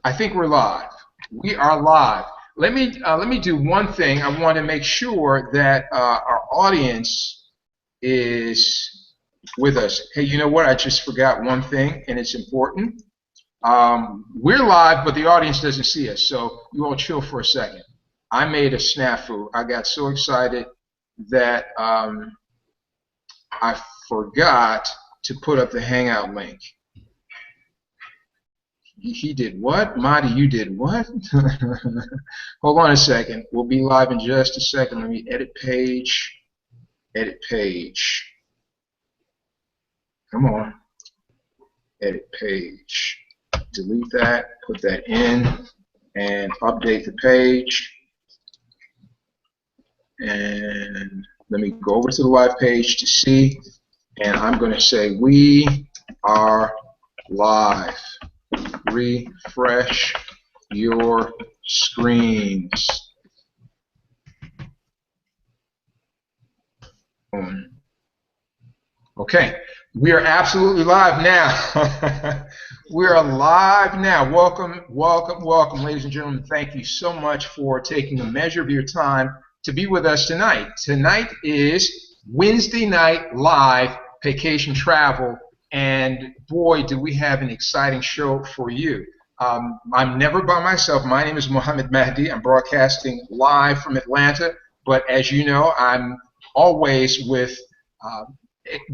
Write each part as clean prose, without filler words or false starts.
I think we're live. We are live. Let me do one thing. I want to make sure that our audience is with us. Hey, you know what? I just forgot one thing, and it's important. We're live, but the audience doesn't see us. So you all chill for a second. I made a snafu. I got so excited that I forgot to put up the Hangout link. He did what? Marty, you did what? Hold on a second. We'll be live in just a second. Let me edit page. Edit page. Come on. Edit page. Delete that. Put that in. And update the page. And let me go over to the live page to see. And I'm going to say, we are live. Refresh your screens. Okay, we are absolutely live now. We are live now. Welcome, welcome, welcome, ladies and gentlemen. Thank you so much for taking a measure of your time to be with us tonight. Tonight is Wednesday night live Paycation travel. And boy, do we have an exciting show for you. I'm never by myself. My name is Mohammed Mahdi. I'm broadcasting live from Atlanta. But as you know, I'm always with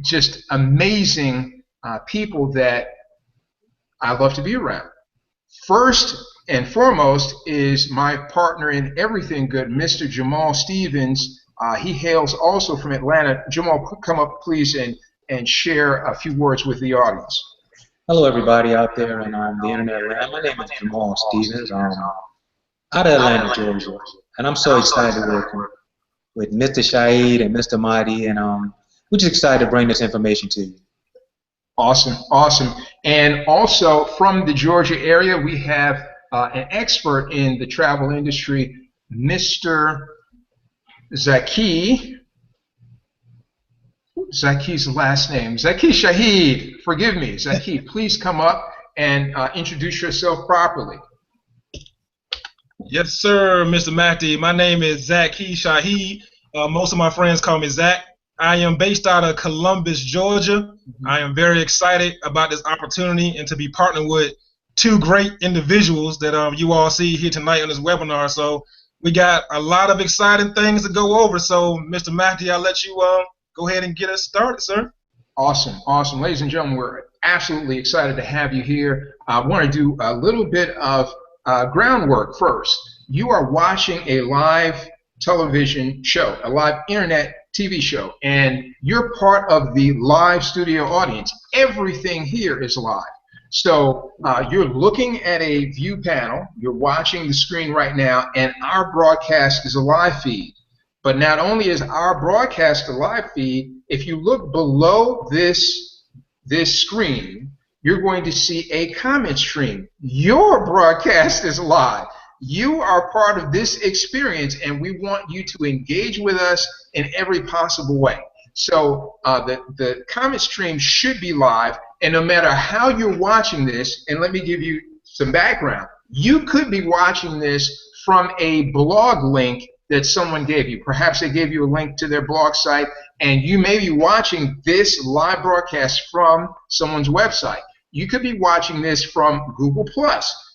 just amazing people that I love to be around. First and foremost is my partner in everything good, Mr. Jamal Stevens. He hails also from Atlanta. Jamal, come up, please, and share a few words with the audience. Hello, everybody out there in the internet land. My name is Jamal Stevens. Out of Atlanta, Georgia, and I'm so excited working with Mr. Shahid and Mr. Mahdi, and we're just excited to bring this information to you. Awesome, awesome. And also from the Georgia area, we have an expert in the travel industry, Mr. Zaki's last name. Zaki Shahid, forgive me. Zaki, please come up and introduce yourself properly. Yes, sir, Mr. Mahdi. My name is Zaki Shahid. Most of my friends call me Zach. I am based out of Columbus, Georgia. I am very excited about this opportunity and to be partnered with two great individuals that you all see here tonight on this webinar. So we got a lot of exciting things to go over. So, Mr. Mahdi, I'll let you go ahead and get us started, sir. Awesome, awesome. Ladies and gentlemen, we're absolutely excited to have you here. I want to do a little bit of groundwork first. You are watching a live television show, a live internet TV show, and you're part of the live studio audience. Everything here is live. So you're looking at a view panel, you're watching the screen right now, and our broadcast is a live feed. But not only is our broadcast a live feed, if you look below this screen, you're going to see a comment stream. Your broadcast is live. You are part of this experience, and we want you to engage with us in every possible way. So the comment stream should be live, and no matter how you're watching this, and let me give you some background, you could be watching this from a blog link that someone gave you. Perhaps they gave you a link to their blog site, and you may be watching this live broadcast from someone's website. You could be watching this from Google+.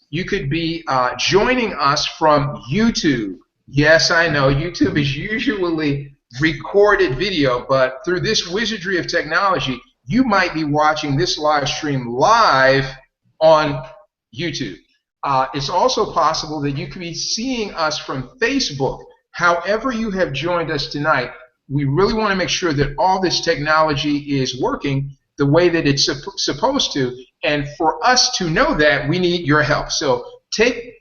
You could be joining us from YouTube. Yes, I know, YouTube is usually recorded video, but through this wizardry of technology, you might be watching this live stream live on YouTube. It's also possible that you could be seeing us from Facebook. However you have joined us tonight, we really want to make sure that all this technology is working the way that it's supposed to. And for us to know that, we need your help. So take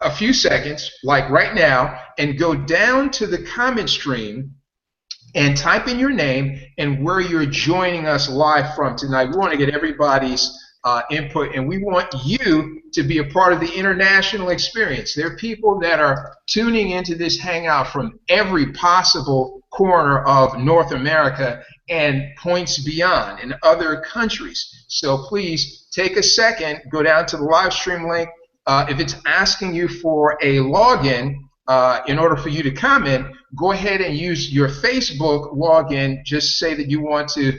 a few seconds, like right now, and go down to the comment stream and type in your name and where you're joining us live from tonight. We want to get everybody's input, and we want you to be a part of the international experience. There are people that are tuning into this hangout from every possible corner of North America and points beyond in other countries. So please take a second, go down to the live stream link, if it's asking you for a login in order for you to comment, go ahead and use your Facebook login. Just say that you want to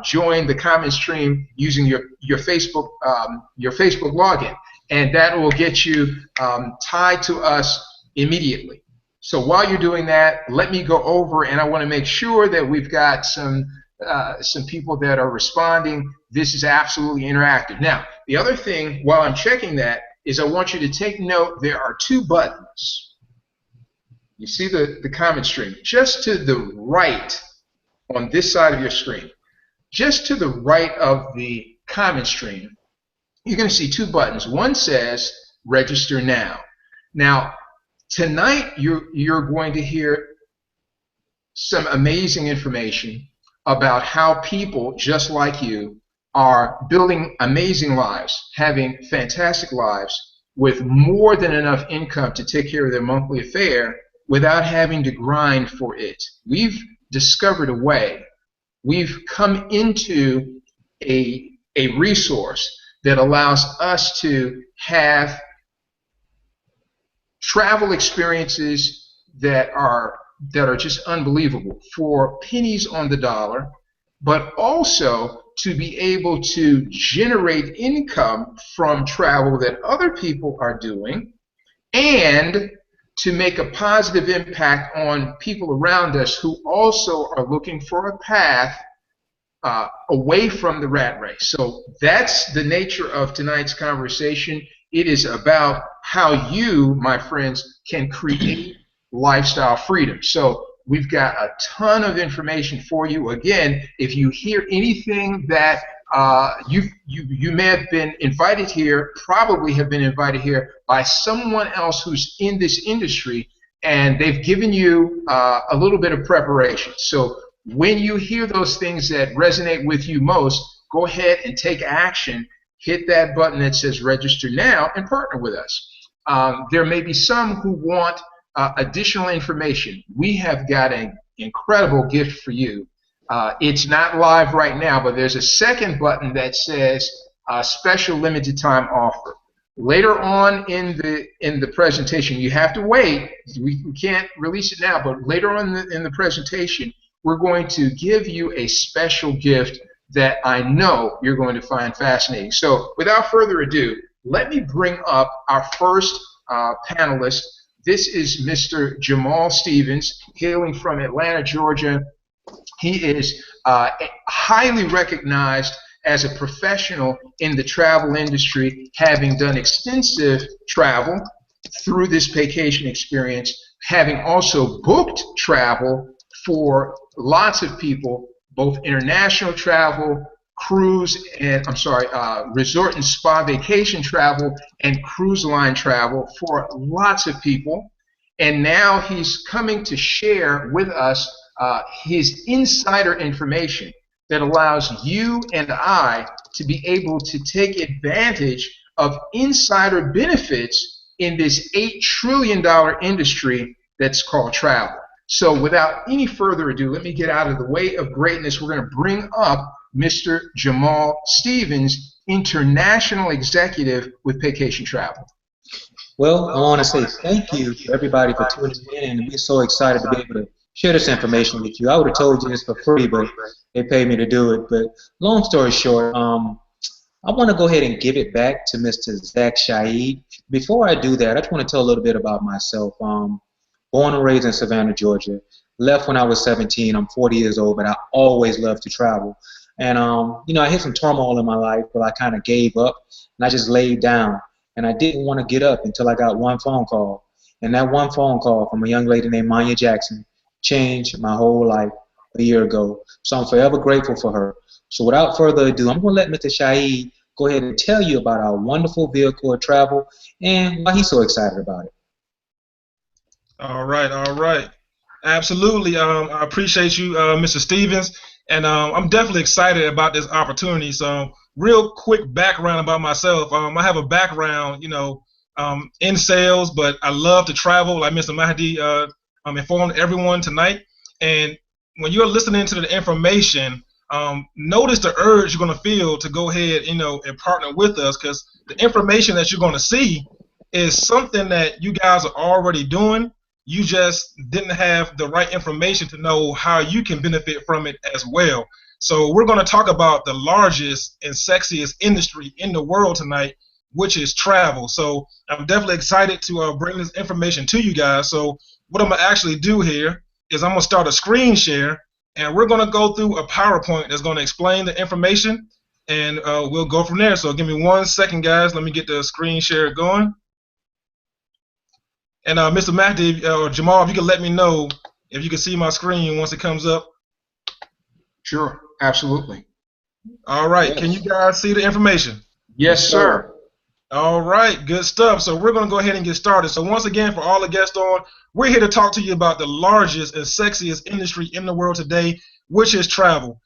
join the comment stream using your Facebook login, and that will get you tied to us immediately. So while you're doing that, let me go over, and I want to make sure that we've got some people that are responding. This is absolutely interactive. Now, the other thing while I'm checking that is I want you to take note there are two buttons. You see the comment stream just to the right on this side of your screen. Just to the right of the comment stream, you're going to see two buttons. One says register now. Now, tonight you're going to hear some amazing information about how people just like you are building amazing lives, having fantastic lives with more than enough income to take care of their monthly affair without having to grind for it. We've discovered a way. We've come into a resource that allows us to have travel experiences that are just unbelievable for pennies on the dollar, but also to be able to generate income from travel that other people are doing, and to make a positive impact on people around us who also are looking for a path away from the rat race. So that's the nature of tonight's conversation. It is about how you, my friends, can create lifestyle freedom. So we've got a ton of information for you. Again, if you hear anything that you may have been invited here, probably have been invited here by someone else who's in this industry, and they've given you a little bit of preparation. So when you hear those things that resonate with you most, go ahead and take action. Hit that button that says register now and partner with us. There may be some who want additional information. We have got an incredible gift for you. It's not live right now, but there's a second button that says special limited time offer. Later on in the presentation, you have to wait. We can't release it now, but later on in the presentation, we're going to give you a special gift that I know you're going to find fascinating. So without further ado, let me bring up our first panelist. This is Mr. Jamal Stevens, hailing from Atlanta, Georgia. He is highly recognized as a professional in the travel industry, having done extensive travel through this Paycation experience, having also booked travel for lots of people, both international travel, cruise and resort and spa vacation travel, and cruise line travel for lots of people. And now he's coming to share with us his insider information that allows you and I to be able to take advantage of insider benefits in this $8 trillion industry that's called travel. So without any further ado, let me get out of the way of greatness. We're going to bring up Mr. Jamal Stevens, international executive with Paycation Travel. Well, I want to say thank you to everybody for tuning in, and we're so excited to be able to share this information with you. I would have told you this for free, but they paid me to do it. But long story short, I want to go ahead and give it back to Mr. Zach Shaheed. Before I do that, I just want to tell a little bit about myself. Born and raised in Savannah, Georgia. Left when I was 17. I'm 40 years old, but I always loved to travel. And, you know, I hit some turmoil in my life where I kind of gave up, and I just laid down. And I didn't want to get up until I got one phone call. And that one phone call from a young lady named Manya Jackson changed my whole life a year ago. So I'm forever grateful for her. So without further ado, I'm going to let Mr. Shaheed go ahead and tell you about our wonderful vehicle of travel and why he's so excited about it. All right. Absolutely. I appreciate you, Mr. Stevens, and I'm definitely excited about this opportunity. So, real quick background about myself. I have a background, in sales, but I love to travel, like Mr. Mahdi informed everyone tonight. And when you're listening to the information, notice the urge you're going to feel to go ahead, and partner with us, because the information that you're going to see is something that you guys are already doing. You just didn't have the right information to know how you can benefit from it as well. So we're going to talk about the largest and sexiest industry in the world tonight, which is travel. So I'm definitely excited to bring this information to you guys. So what I'm going to actually do here is I'm going to start a screen share, and we're going to go through a PowerPoint that's going to explain the information, and we'll go from there. So give me 1 second, guys. Let me get the screen share going. And Mr. Mahdi or Jamal, if you can let me know if you can see my screen once it comes up. Sure, absolutely. All right, Yes. Can you guys see the information? Yes, sir. All right, good stuff. So we're going to go ahead and get started. So once again, for all the guests on, we're here to talk to you about the largest and sexiest industry in the world today, which is travel.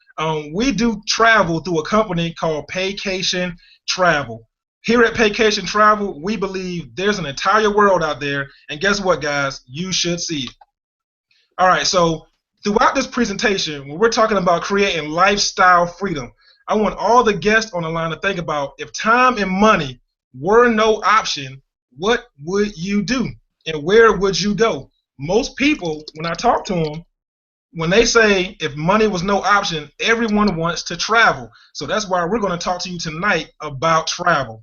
We do travel through a company called Paycation Travel. Here at Paycation Travel, we believe there's an entire world out there, and guess what, guys? You should see it. All right, so throughout this presentation, when we're talking about creating lifestyle freedom, I want all the guests on the line to think about, if time and money were no option, what would you do and where would you go? Most people, when I talk to them, when they say if money was no option, everyone wants to travel. So that's why we're going to talk to you tonight about travel.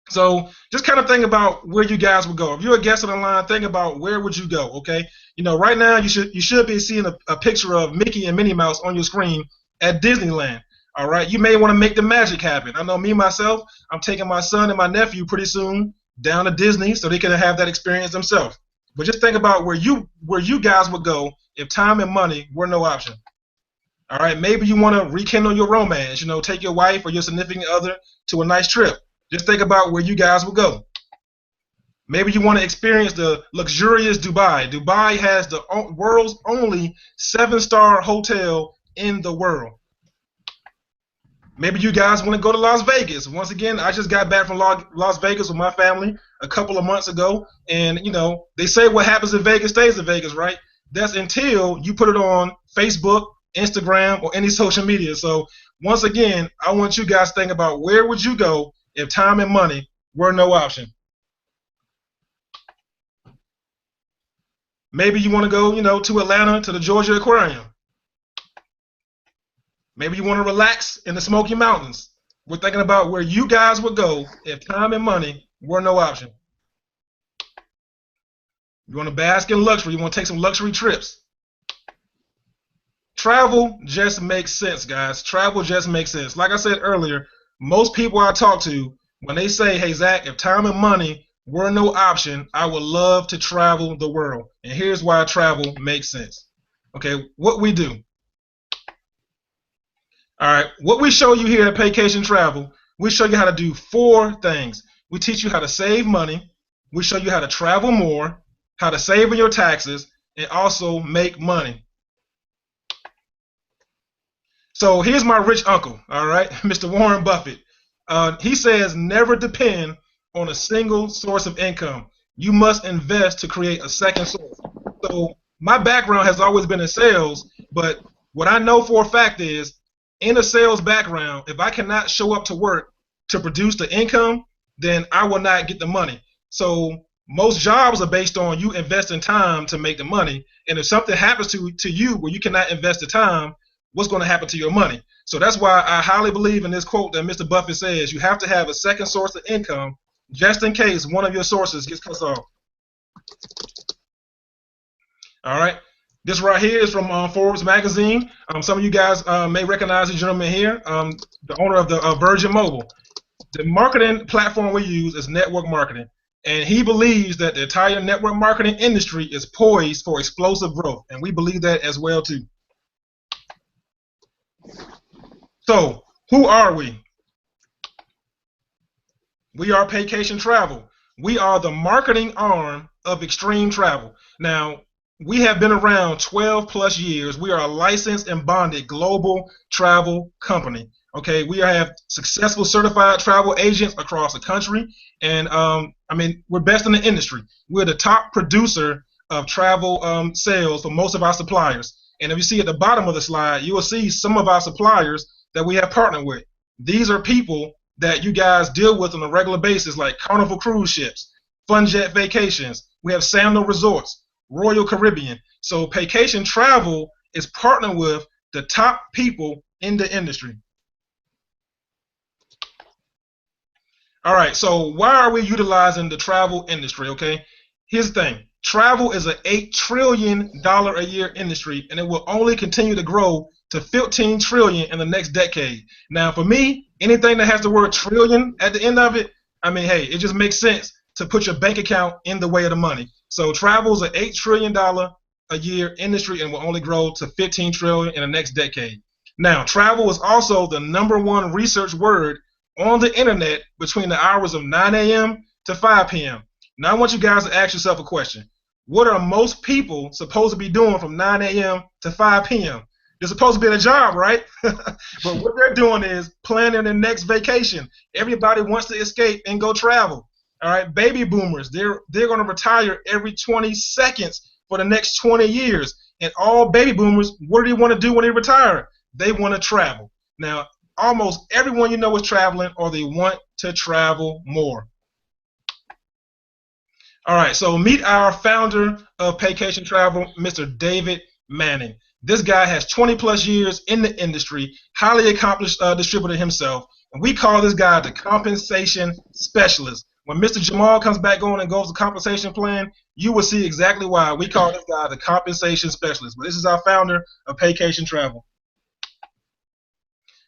So just kind of think about where you guys would go. If you're a guest on the line, think about where would you go, okay? You know, right now you should be seeing a picture of Mickey and Minnie Mouse on your screen at Disneyland. All right, you may want to make the magic happen. I know me, myself, I'm taking my son and my nephew pretty soon down to Disney so they can have that experience themselves. But just think about where you guys would go if time and money were no option. All right, maybe you want to rekindle your romance, you know, take your wife or your significant other to a nice trip. Just think about where you guys would go. Maybe you want to experience the luxurious Dubai. Dubai has the world's only 7-star hotel in the world. Maybe you guys want to go to Las Vegas. Once again, I just got back from Las Vegas with my family a couple of months ago. And, you know, they say what happens in Vegas stays in Vegas, right? That's until you put it on Facebook, Instagram, or any social media. So, once again, I want you guys to think about where would you go if time and money were no option. Maybe you want to go, you know, to Atlanta, to the Georgia Aquarium. Maybe you want to relax in the Smoky Mountains. We're thinking about where you guys would go if time and money were no option. You want to bask in luxury. You want to take some luxury trips. Travel just makes sense, guys. Travel just makes sense. Like I said earlier, most people I talk to, when they say, hey, Zach, if time and money were no option, I would love to travel the world. And here's why travel makes sense. Okay, what we do. All right, what we show you here at Paycation Travel, we show you how to do 4 things. We teach you how to save money. We show you how to travel more, how to save on your taxes, and also make money. So here's my rich uncle, all right, Mr. Warren Buffett. He says never depend on a single source of income. You must invest to create a second source. So my background has always been in sales, but what I know for a fact is, in a sales background, if I cannot show up to work to produce the income, then I will not get the money. So most jobs are based on you investing time to make the money. And if something happens to you where you cannot invest the time, what's going to happen to your money? So that's why I highly believe in this quote that Mr. Buffett says, you have to have a second source of income just in case one of your sources gets cut off. All right. This right here is from Forbes magazine. Some of you guys may recognize the gentleman here, the owner of the Virgin Mobile. The marketing platform we use is network marketing, and he believes that the entire network marketing industry is poised for explosive growth, and we believe that as well too. So, who are we? We are Paycation Travel. We are the marketing arm of Extreme Travel. Now, we have been around 12 plus years. We are a licensed and bonded global travel company. Okay, we have successful certified travel agents across the country, and I mean, we're best in the industry. We're the top producer of travel sales for most of our suppliers. And if you see at the bottom of the slide, you will see some of our suppliers that we have partnered with. These are people that you guys deal with on a regular basis, like Carnival Cruise Ships, Fun Jet Vacations. We have Sandal Resorts, Royal Caribbean. So Paycation Travel is partnering with the top people in the industry. All right, so why are we utilizing the travel industry, okay? Here's the thing. Travel is an $8 trillion a year industry, and it will only continue to grow to $15 trillion in the next decade. Now, for me, anything that has the word trillion at the end of it, I mean, hey, it just makes sense to put your bank account in the way of the money. So travel is an $8 trillion a year industry and will only grow to $15 trillion in the next decade. Now, travel is also the #1 research word on the internet between the hours of 9 a.m. to 5 p.m. Now I want you guys to ask yourself a question. What are most people supposed to be doing from 9 a.m. to 5 p.m.? They're supposed to be at a job, right? But what they're doing is planning their next vacation. Everybody wants to escape and go travel. All right, baby boomers, they're going to retire every 20 seconds for the next 20 years. And all baby boomers, what do they want to do when they retire? They want to travel. Now, almost everyone you know is traveling, or they want to travel more. All right, so meet our founder of Paycation Travel, Mr. David Manning. This guy has 20+ years in the industry, highly accomplished distributor himself, and we call this guy the compensation specialist. When Mr. Jamal comes back on and goes to compensation plan, you will see exactly why we call this guy the compensation specialist. But this is our founder of Paycation Travel.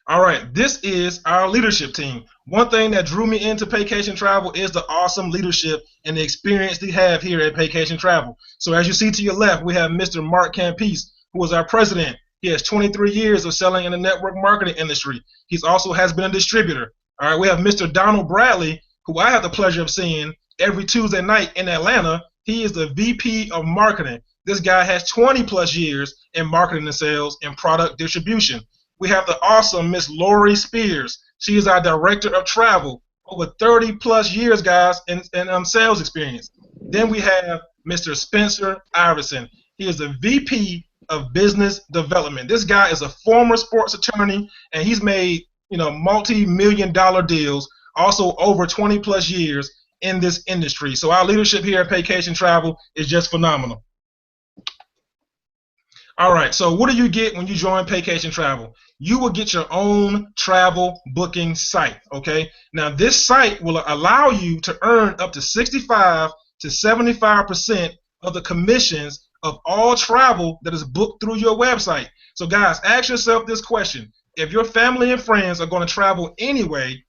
All right, this is our leadership team. One thing that drew me into Paycation Travel is the awesome leadership and the experience they have here at Paycation Travel. So as you see to your left, we have Mr. Mark Campese, who is our president. He has 23 years of selling in the network marketing industry. He also has been a distributor. All right, we have Mr. Donald Bradley, who I have the pleasure of seeing every Tuesday night in Atlanta. He is the VP of marketing. This guy has 20+ years in marketing and sales and product distribution. We have the awesome Miss Lori Spears. She is our director of travel, over 30+ years, guys, in sales experience. Then we have Mr. Spencer Iverson. He is the VP of business development. This guy is a former sports attorney, and he's made multi-million-dollar deals, also over 20+ years in this industry. So our leadership here at Paycation Travel is just phenomenal. All right, so what do you get when you join Paycation Travel? You will get your own travel booking site, okay? Now, this site will allow you to earn up to 65 to 75% of the commissions of all travel that is booked through your website. So, guys, ask yourself this question. If your family and friends are going to travel anyway,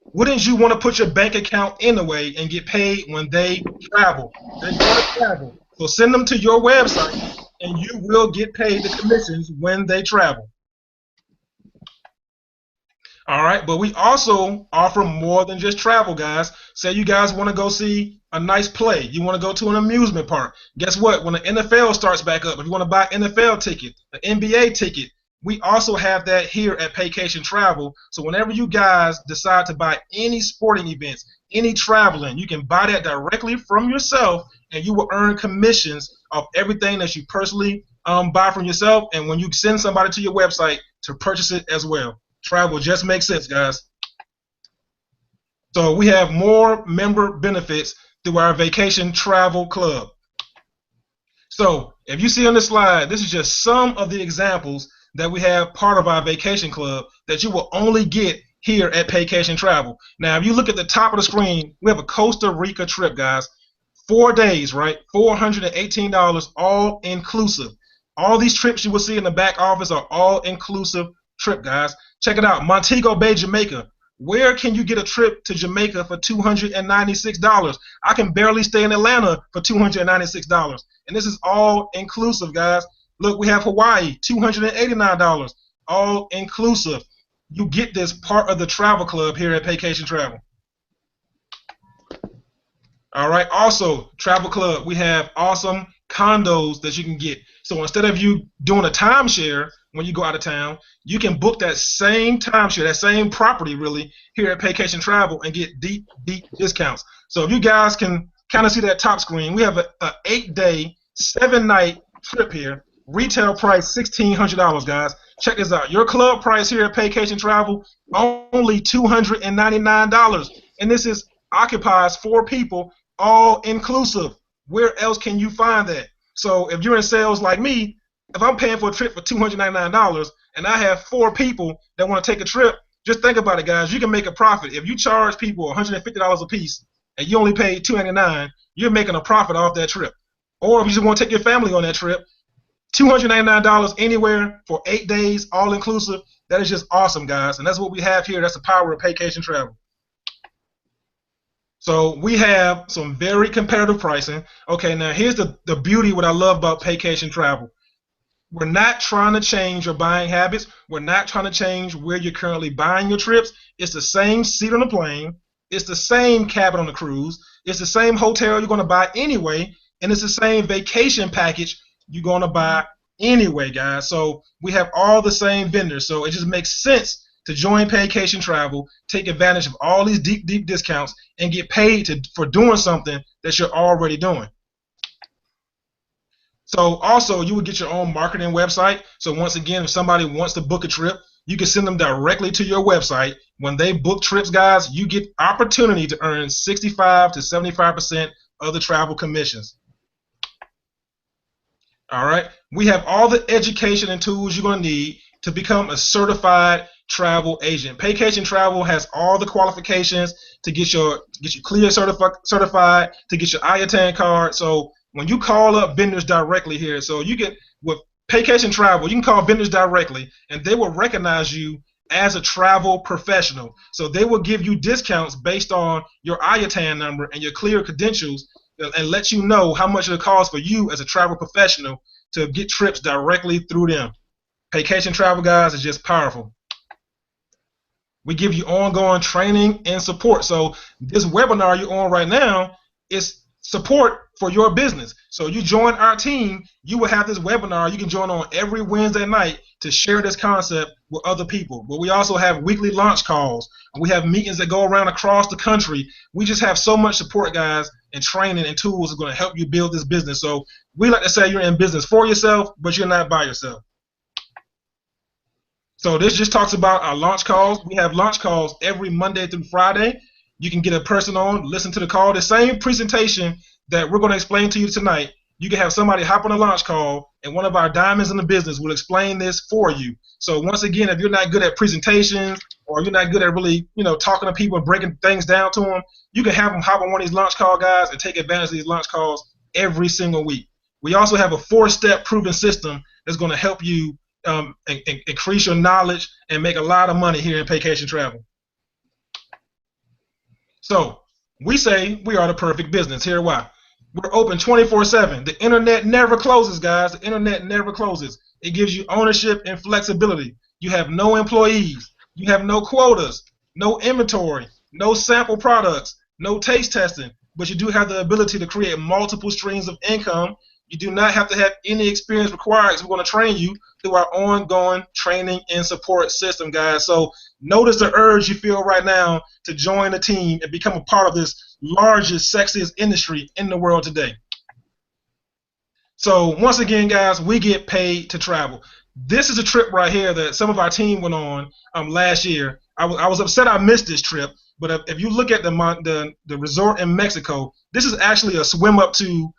wouldn't you want to put your bank account in the way and get paid when they travel? They're going to travel. So send them to your website, and you will get paid the commissions when they travel. All right, but we also offer more than just travel, guys. Say you guys want to go see a nice play. You want to go to an amusement park. Guess what? When the NFL starts back up, if you want to buy an NFL ticket, an NBA ticket, we also have that here at Paycation Travel. So whenever you guys decide to buy any sporting events, any traveling, you can buy that directly from yourself, and you will earn commissions of everything that you personally buy from yourself, and when you send somebody to your website to purchase it as well. Travel just makes sense, guys. So we have more member benefits through our Vacation Travel Club. So if you see on this slide, this is just some of the examples that we have part of our vacation club that you will only get here at Paycation Travel. Now, if you look at the top of the screen, we have a Costa Rica trip, guys. 4 days, right? $418, all inclusive. All these trips you will see in the back office are all inclusive trip, guys. Check it out. Montego Bay, Jamaica. Where can you get a trip to Jamaica for $296? I can barely stay in Atlanta for $296. And this is all inclusive, guys. Look, we have Hawaii, $289, all inclusive. You get this part of the travel club here at Paycation Travel. All right, also, travel club, we have awesome condos that you can get. So instead of you doing a timeshare when you go out of town, you can book that same timeshare, that same property really, here at Paycation Travel and get deep, deep discounts. So if you guys can kind of see that top screen, we have an 8-day, 7-night trip here. Retail price $1,600, guys. check this out. Your club price here at Paycation Travel, only $299. And this occupies 4 people, all inclusive. Where else can you find that? So if you're in sales like me, if I'm paying for a trip for $299 and I have 4 people that want to take a trip, just think about it, guys. You can make a profit. If you charge people $150 a piece and you only pay $299, you're making a profit off that trip. Or if you just want to take your family on that trip, $299 anywhere for 8 days, all inclusive. That is just awesome, guys. And that's what we have here. That's the power of Paycation Travel. So we have some very competitive pricing. Okay, now here's the beauty, what I love about Paycation Travel. We're not trying to change your buying habits. We're not trying to change where you're currently buying your trips. It's the same seat on the plane. It's the same cabin on the cruise. It's the same hotel you're going to buy anyway. And it's the same vacation package you're going to buy anyway, guys. So we have all the same vendors. So it just makes sense to join Paycation Travel, take advantage of all these deep, deep discounts, and get paid for doing something that you're already doing. So also, you would get your own marketing website. So once again, if somebody wants to book a trip, you can send them directly to your website. When they book trips, guys, you get opportunity to earn 65 to 75% of the travel commissions. All right. We have all the education and tools you're going to need to become a certified travel agent. Paycation Travel has all the qualifications to get you clear certified, to get your IATAN card. So when you call up vendors directly here, so you get with Paycation Travel, you can call vendors directly, and they will recognize you as a travel professional. So they will give you discounts based on your IATAN number and your clear credentials, and let you know how much it costs for you as a travel professional to get trips directly through them. Paycation Travel, guys, is just powerful. We give you ongoing training and support. So this webinar you're on right now is support for your business. So you join our team, you will have this webinar you can join on every Wednesday night to share this concept with other people. But we also have weekly launch calls. We have meetings that go around across the country. We just have so much support, guys, and training and tools are going to help you build this business. So we like to say you're in business for yourself, but you're not by yourself. So this just talks about our launch calls. We have launch calls every Monday through Friday. You can get a person on, listen to the call. The same presentation that we're going to explain to you tonight, you can have somebody hop on a launch call, and one of our diamonds in the business will explain this for you. So once again, if you're not good at presentations or you're not good at really, talking to people and breaking things down to them, you can have them hop on one of these launch call guys and take advantage of these launch calls every single week. We also have a 4-step proven system that's going to help you increase your knowledge and make a lot of money here in Paycation Travel. So we say we are the perfect business. Here why. We're open 24/7. The internet never closes, guys. The internet never closes. It gives you ownership and flexibility. You have no employees. You have no quotas, no inventory, no sample products, no taste testing, but you do have the ability to create multiple streams of income. You do not have to have any experience required, because we're going to train you through our ongoing training and support system, guys. So notice the urge you feel right now to join the team and become a part of this largest, sexiest industry in the world today. So once again, guys, we get paid to travel. This is a trip right here that some of our team went on last year. I was upset I missed this trip, but if you look at the resort in Mexico, this is actually a swim up to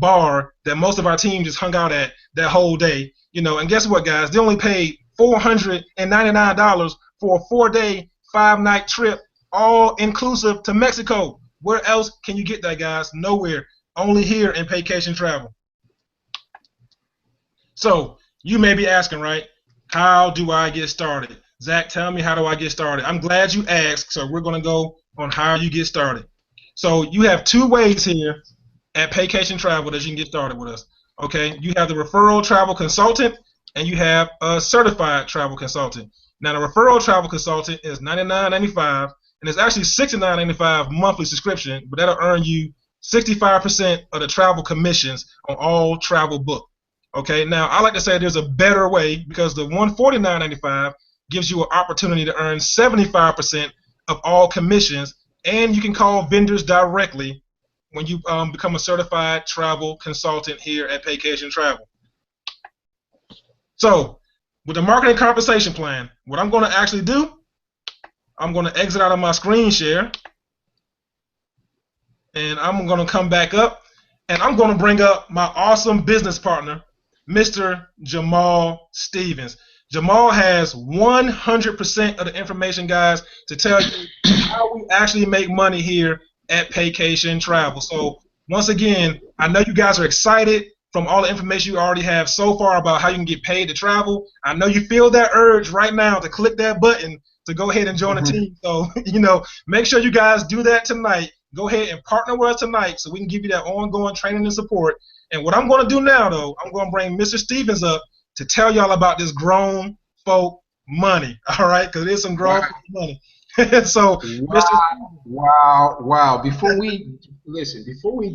bar that most of our team just hung out at that whole day. And guess what, guys? They only paid $499 for a 4-day, 5-night trip, all inclusive to Mexico. Where else can you get that, guys? Nowhere. Only here in Paycation Travel. So you may be asking, right? How do I get started? Zach, tell me, how do I get started? I'm glad you asked. So we're going to go on how you get started. So you have 2 ways here at Paycation Travel that you can get started with us. Okay, you have the referral travel consultant, and you have a certified travel consultant. Now the referral travel consultant is $99.95, and it's actually $69.95 monthly subscription, but that'll earn you 65% of the travel commissions on all travel booked. Okay, now I like to say there's a better way, because the $149.95 gives you an opportunity to earn 75% of all commissions, and you can call vendors directly when you become a certified travel consultant here at Paycation Travel. So with the marketing compensation plan, what I'm going to actually do, I'm going to exit out of my screen share, and I'm going to come back up, and I'm going to bring up my awesome business partner, Mr. Jamal Stevens. Jamal has 100% of the information, guys, to tell you how we actually make money here at Paycation Travel. So once again, I know you guys are excited from all the information you already have so far about how you can get paid to travel. I know you feel that urge right now to click that button to go ahead and join the team. So, make sure you guys do that tonight. Go ahead and partner with us tonight so we can give you that ongoing training and support. And what I'm going to do now, though, I'm going to bring Mr. Stevens up to tell y'all about this grown folk money, all right? Because it is some grown folk money. So, wow. Before we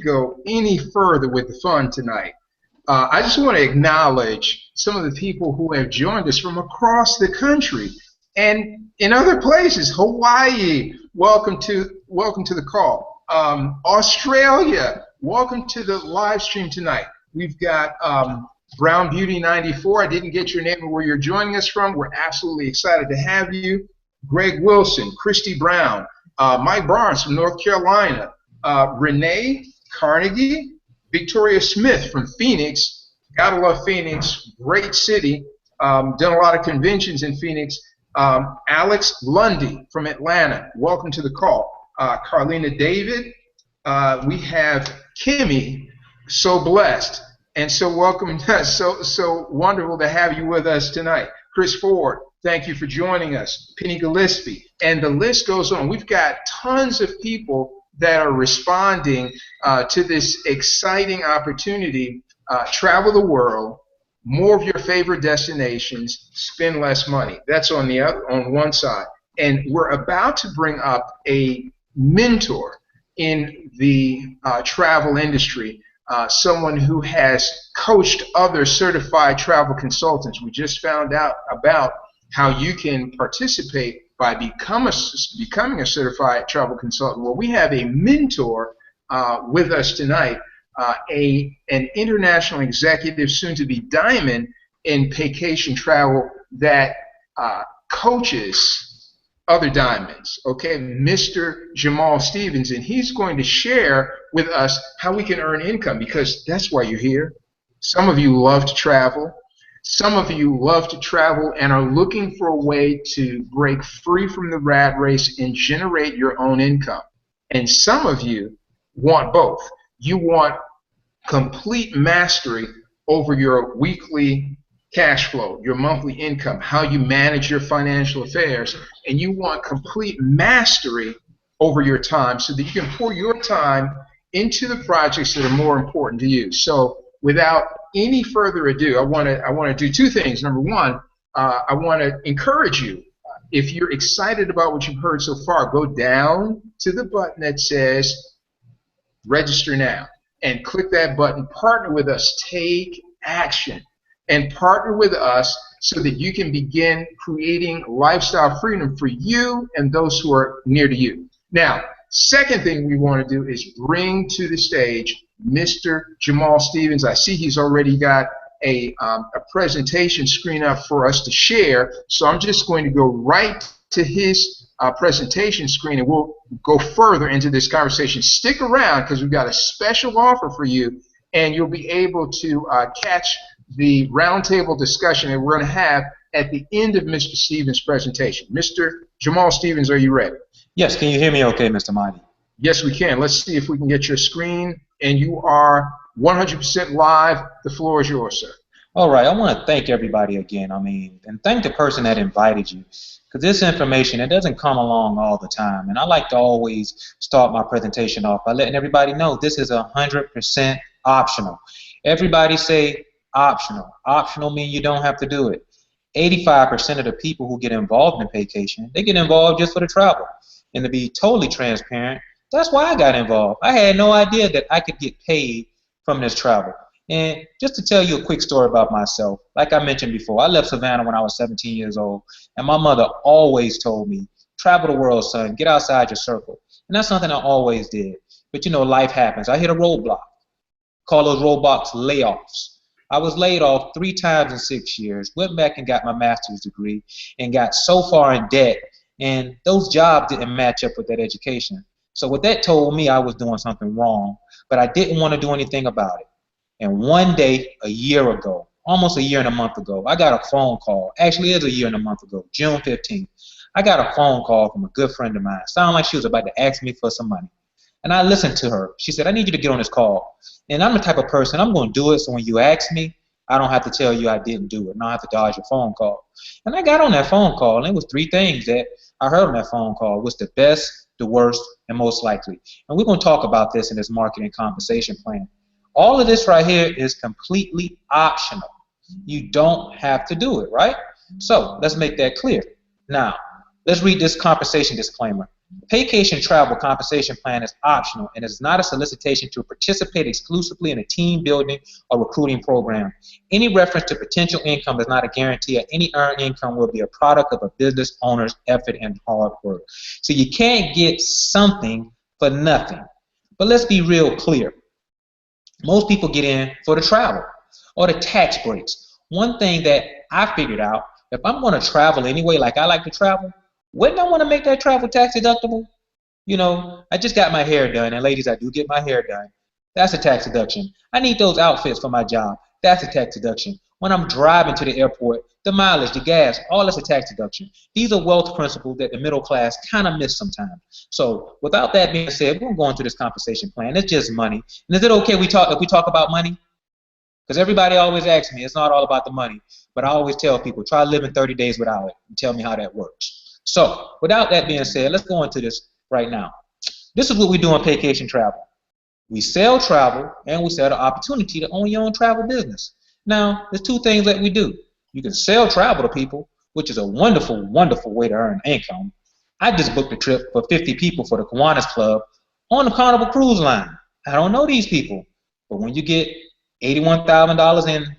go any further with the fun tonight, I just want to acknowledge some of the people who have joined us from across the country and in other places. Hawaii, welcome to the call. Australia, welcome to the live stream tonight. We've got Brown Beauty 94. I didn't get your name or where you're joining us from. We're absolutely excited to have you. Greg Wilson, Christy Brown, Mike Barnes from North Carolina, Renee Carnegie, Victoria Smith from Phoenix. Gotta love Phoenix, great city. Done a lot of conventions in Phoenix. Alex Lundy from Atlanta, welcome to the call. Carlina David, we have Kimmy, so blessed and so welcome, so wonderful to have you with us tonight. Chris Ford, thank you for joining us. Penny Gillespie, and the list goes on. We've got tons of people that are responding to this exciting opportunity. Travel the world, more of your favorite destinations, spend less money. That's on one side. And we're about to bring up a mentor in the travel industry, someone who has coached other certified travel consultants. We just found out about how you can participate by becoming a certified travel consultant. Well, we have a mentor with us tonight, an international executive, soon to be diamond in Paycation travel, that coaches other diamonds, okay, Mr. Jamal Stevens, and he's going to share with us how we can earn income, because that's why you're here. Some of you love to travel. Some of you love to travel and are looking for a way to break free from the rat race and generate your own income. And some of you want both. You want complete mastery over your weekly cash flow, your monthly income, how you manage your financial affairs, and you want complete mastery over your time so that you can pour your time into the projects that are more important to you. So without any further ado, I want to do two things. Number one, I want to encourage you. If you're excited about what you've heard so far, go down to the button that says register now and click that button. Partner with us. Take action. And partner with us so that you can begin creating lifestyle freedom for you and those who are near to you. Now, second thing we want to do is bring to the stage Mr. Jamal Stevens. I see he's already got a presentation screen up for us to share, so I'm just going to go right to his presentation screen, and we'll go further into this conversation. Stick around, because we've got a special offer for you, and you'll be able to catch the roundtable discussion that we're going to have at the end of Mr. Stevens' presentation. Mr. Jamal Stevens, are you ready? Yes, can you hear me okay, Mr. Mighty? Yes, we can. Let's see if we can get your screen, and you are 100% live. The floor is yours, sir. All right, I want to thank everybody again, and thank the person that invited you, because this information, it doesn't come along all the time, and I like to always start my presentation off by letting everybody know this is 100% optional. Everybody say optional. Optional means you don't have to do it. 85% of the people who get involved in Paycation, they get involved just for the travel. And to be totally transparent, that's why I got involved. I had no idea that I could get paid from this travel. And just to tell you a quick story about myself, like I mentioned before, I left Savannah when I was 17 years old, and my mother always told me, travel the world, son, get outside your circle. And that's something I always did. But life happens. I hit a roadblock. Call those roadblocks layoffs. I was laid off 3 times in 6 years, went back and got my master's degree, and got so far in debt, and those jobs didn't match up with that education. So what that told me, I was doing something wrong, but I didn't want to do anything about it. And one day, a year ago, almost a year and a month ago, I got a phone call. Actually, it was a year and a month ago, June 15th. I got a phone call from a good friend of mine. Sounded like she was about to ask me for some money. And I listened to her. She said, I need you to get on this call. And I'm the type of person, I'm going to do it, so when you ask me, I don't have to tell you I didn't do it. And I don't have to dodge your phone call. And I got on that phone call, and it was 3 things that I heard on that phone call. Was the best, the worst, and most likely. And we're going to talk about this in this marketing compensation plan. All of this right here is completely optional. You don't have to do it, right? So let's make that clear. Now, let's read this compensation disclaimer. Paycation travel compensation plan is optional and is not a solicitation to participate exclusively in a team building or recruiting program. Any reference to potential income is not a guarantee that any earned income will be a product of a business owner's effort and hard work. So you can't get something for nothing. But let's be real clear. Most people get in for the travel or the tax breaks. One thing that I figured out, if I'm going to travel anyway, like I like to travel, wouldn't I want to make that travel tax deductible? You know, I just got my hair done, and ladies, I do get my hair done. That's a tax deduction. I need those outfits for my job. That's a tax deduction. When I'm driving to the airport, the mileage, the gas, all that's a tax deduction. These are wealth principles that the middle class kind of miss sometimes. So without that being said, we're going through this compensation plan. It's just money. And is it okay if we talk about money? Because everybody always asks me, it's not all about the money. But I always tell people, try living 30 days without it and tell me how that works. So without that being said, let's go into this right now. This is what we do on Paycation Travel. We sell travel, and we sell the opportunity to own your own travel business. Now, there's 2 things that we do. You can sell travel to people, which is a wonderful, wonderful way to earn income. I just booked a trip for 50 people for the Kiwanis Club on the Carnival Cruise Line. I don't know these people, but when you get $81,000 in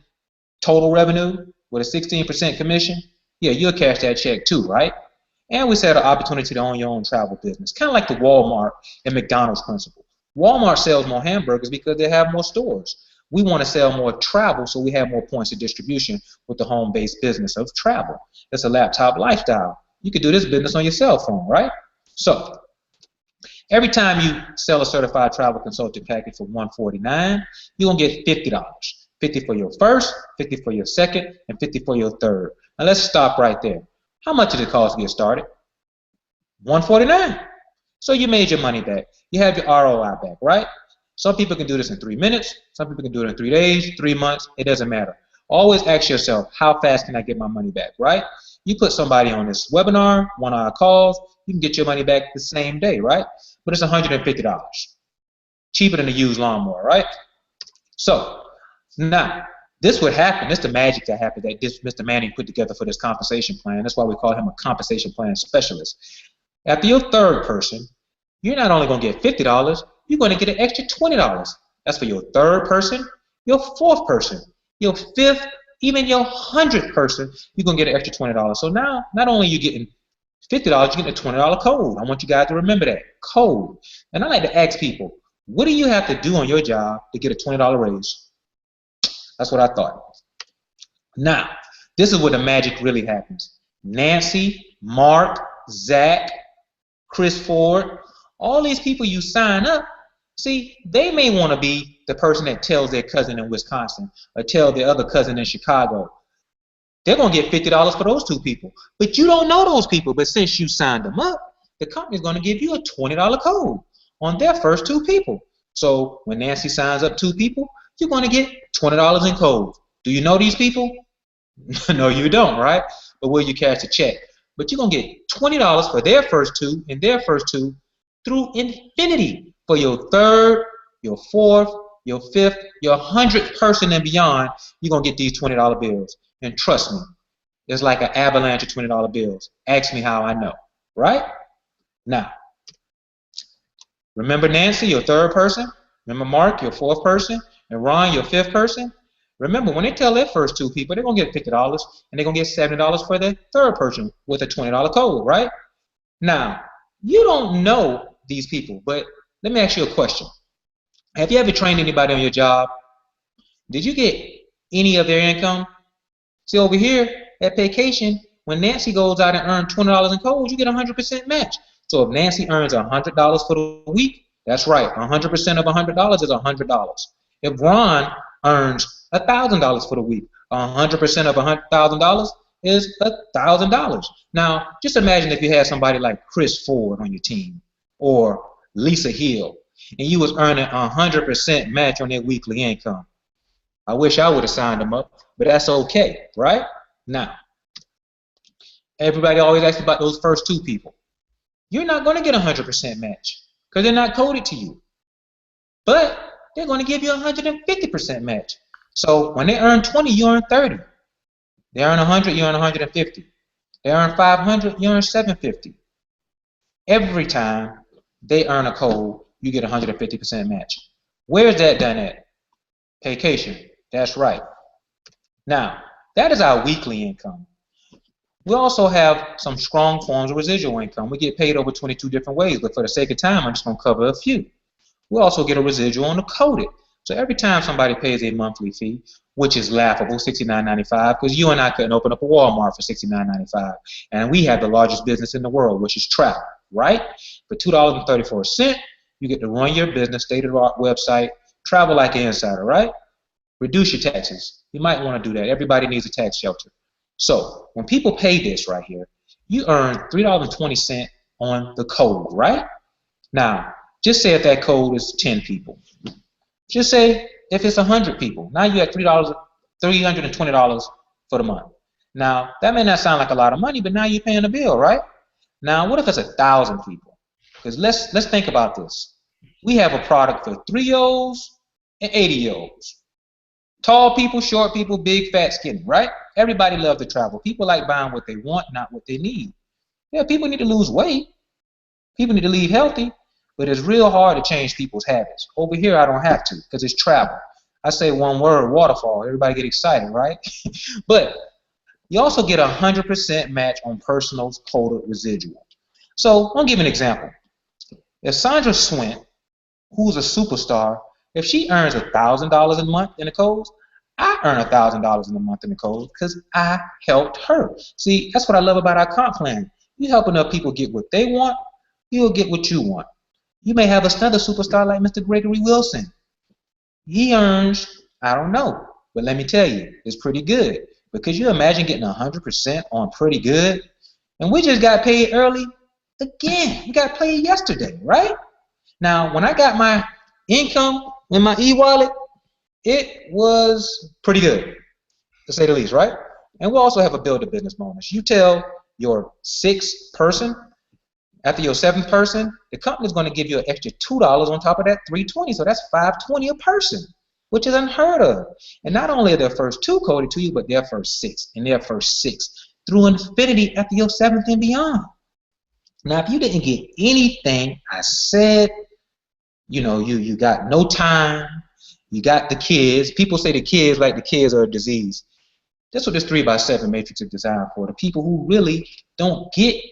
total revenue with a 16% commission, yeah, you'll cash that check too, right? And we sell the opportunity to own your own travel business, kind of like the Walmart and McDonald's principle. Walmart sells more hamburgers because they have more stores. We want to sell more travel, so we have more points of distribution with the home-based business of travel. It's a laptop lifestyle. You could do this business on your cell phone, right? So every time you sell a certified travel consultant package for $149, you're going to get $50. $50 for your first, $50 for your second, and $50 for your third. Now let's stop right there. How much did it cost to get started? $149. So you made your money back. You have your ROI back, right? Some people can do this in 3 minutes. Some people can do it in 3 days, 3 months. It doesn't matter. Always ask yourself, how fast can I get my money back, right? You put somebody on this webinar, 1-hour calls, you can get your money back the same day, right? But it's $150. Cheaper than a used lawnmower, right? So now, this would happen. This is the magic that happened that this Mr. Manning put together for this compensation plan. That's why we call him a compensation plan specialist. After your third person, you're not only going to get $50, you're going to get an extra $20. That's for your third person, your fourth person, your fifth, even your 100th person, you're going to get an extra $20. So now, not only are you getting $50, you're getting a $20 code. I want you guys to remember that, code. And I like to ask people, what do you have to do on your job to get a $20 raise? That's what I thought. Now, this is where the magic really happens. Nancy, Mark, Zach, Chris Ford, all these people you sign up, see, they may want to be the person that tells their cousin in Wisconsin or tell their other cousin in Chicago. They're going to get $50 for those 2 people. But you don't know those people. But since you signed them up, the company's going to give you a $20 code on their first 2 people. So when Nancy signs up 2 people, you're going to get $20 in code. Do you know these people? No, you don't, right? But will you cash the check? But you're going to get $20 for their first 2 and their first 2 through infinity for your third, your fourth, your fifth, your 100th person and beyond. You're going to get these $20 bills. And trust me, it's like an avalanche of $20 bills. Ask me how I know, right? Now, remember Nancy, your third person? Remember Mark, your fourth person? And Ron, your fifth person? Remember, when they tell their first 2 people, they're going to get $50, and they're going to get $70 for the third person with a $20 code, right? Now, you don't know these people, but let me ask you a question. Have you ever trained anybody on your job? Did you get any of their income. See, over here at Paycation, when Nancy goes out and earns $20 in codes, you get 100% match. So if Nancy earns $100 for the week, that's right, 100% of $100 is $100. If Ron earns $1,000 for the week, 100% of $100,000 is $1,000. Now, just imagine if you had somebody like Chris Ford on your team or Lisa Hill, and you was earning 100% match on their weekly income. I wish I would have signed them up, but that's okay, right? Now, everybody always asks about those first two people. You're not going to get 100% match because they're not coded to you. But they're going to give you 150% match. So when they earn 20, you earn 30. They earn 100, you earn 150. They earn 500, you earn 750. Every time they earn a code, you get 150% match. Where's that done at? Paycation. That's right. Now, that is our weekly income. We also have some strong forms of residual income. We get paid over 22 different ways, but for the sake of time, I'm just going to cover a few. We also get a residual on the coded. So every time somebody pays a monthly fee, which is laughable, $69.95, because you and I couldn't open up a Walmart for $69.95. And we have the largest business in the world, which is travel, right? For $2.34, you get to run your business, state-of-the-art website, travel like an insider, right? Reduce your taxes. You might want to do that. Everybody needs a tax shelter. So when people pay this right here, you earn $3.20 on the code, right? Now, just say if that code is 10 people. Just say if it's 100 people. Now you have $320 for the month. Now, that may not sound like a lot of money, but now you're paying a bill, right? Now, what if it's 1,000 people? Because let's think about this. We have a product for 3-year-olds and 80-year-olds. Tall people, short people, big, fat, skinny, right? Everybody loves to travel. People like buying what they want, not what they need. Yeah, people need to lose weight. People need to lead healthy, but it's real hard to change people's habits. Over here, I don't have to because it's travel. I say one word, waterfall. Everybody get excited, right? But you also get 100% match on personal's coded residual. So I'll give an example. If Sandra Swint, who's a superstar, if she earns $1,000 a month in the codes, I earn $1,000 in a month in the codes because I helped her. See, that's what I love about our comp plan. You helping enough people get what they want, you'll get what you want. You may have another superstar like Mr. Gregory Wilson. He earns, I don't know, but let me tell you, it's pretty good. Because you imagine getting 100% on pretty good, and we just got paid early again. We got paid yesterday, right? Now, when I got my income in my e-wallet, it was pretty good, to say the least, right? And we also have a build a business bonus. You tell your 6th person, after your 7th person, the company's going to give you an extra $2 on top of that $320, so that's $520 a person, which is unheard of. And not only are their first 2 coded to you, but their first 6 and their first 6 through infinity after your 7th and beyond. Now, if you didn't get anything I said, you know, you got no time, you got the kids. People say the kids like the kids are a disease. That's what this 3x7 matrix is designed for, the people who really don't get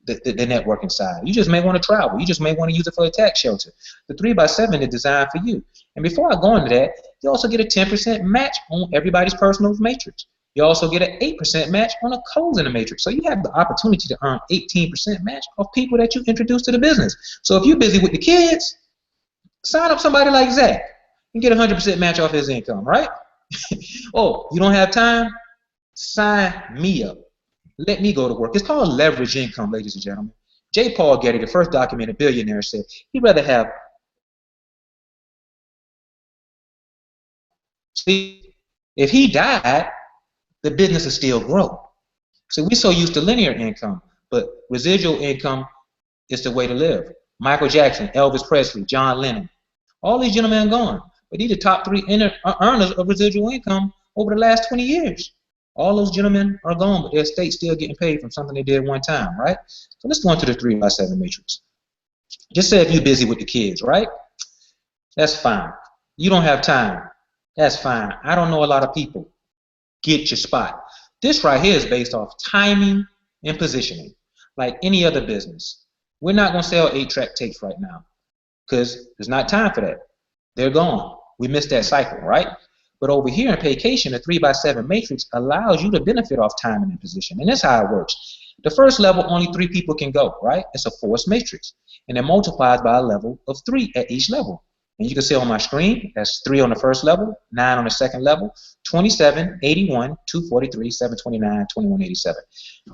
the networking side. You just may want to travel. You just may want to use it for a tax shelter. The 3x7 is designed for you. And before I go into that, you also get a 10% match on everybody's personal matrix. You also get an 8% match on a codes in the matrix. So you have the opportunity to earn 18% match of people that you introduce to the business. So if you're busy with the kids, sign up somebody like Zach and get 100% match off his income, right? Oh, you don't have time? Sign me up. Let me go to work. It's called leverage income, ladies and gentlemen. J. Paul Getty, the first documented billionaire, said he'd rather have. See, if he died, the business would still grow. So we're so used to linear income, but residual income is the way to live. Michael Jackson, Elvis Presley, John Lennon, all these gentlemen are gone, but these are the top 3 earners of residual income over the last 20 years. All those gentlemen are gone, but their estate's still getting paid from something they did one time, right? So let's go into the 3x7 matrix. Just say if you're busy with the kids, right? That's fine. You don't have time. That's fine. I don't know a lot of people. Get your spot. This right here is based off timing and positioning, like any other business. We're not going to sell 8-track tapes right now because there's not time for that. They're gone. We missed that cycle, right? But over here in Paycation, the 3x7 matrix allows you to benefit off timing and position. And that's how it works. The first level, only 3 people can go, right? It's a forced matrix. And it multiplies by a level of 3 at each level. And you can see on my screen, that's 3 on the first level, 9 on the second level, 27, 81, 243, 729, 2187.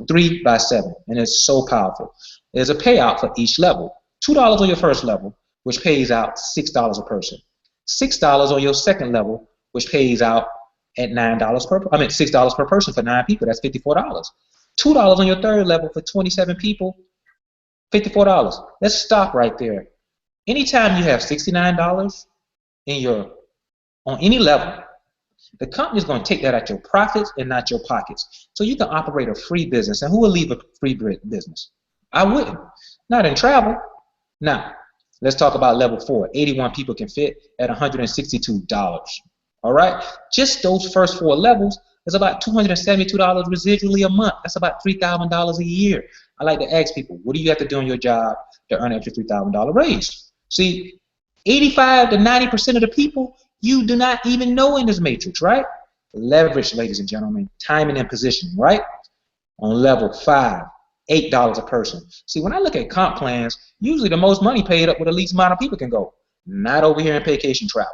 3 by 7. And it's so powerful. There's a payout for each level. $2 on your first level, which pays out $6 a person. $6 on your second level, which pays out at $6 per person for 9 people. That's $54. $2 on your third level for 27 people, $54. Let's stop right there. Anytime you have $69 on any level, the company is going to take that out your profits and not your pockets. So you can operate a free business. And who will leave a free business? I wouldn't. Not in travel. Now, let's talk about level 4. 81 people can fit at $162. All right? Just those first 4 levels is about $272 residually a month. That's about $3,000 a year. I like to ask people, what do you have to do in your job to earn an extra $3,000 raise? See, 85 to 90% of the people you do not even know in this matrix, right? Leverage, ladies and gentlemen, timing and positioning, right? On level 5, $8 a person. See, when I look at comp plans, usually the most money paid up with the least amount of people can go. Not over here in Paycation travel.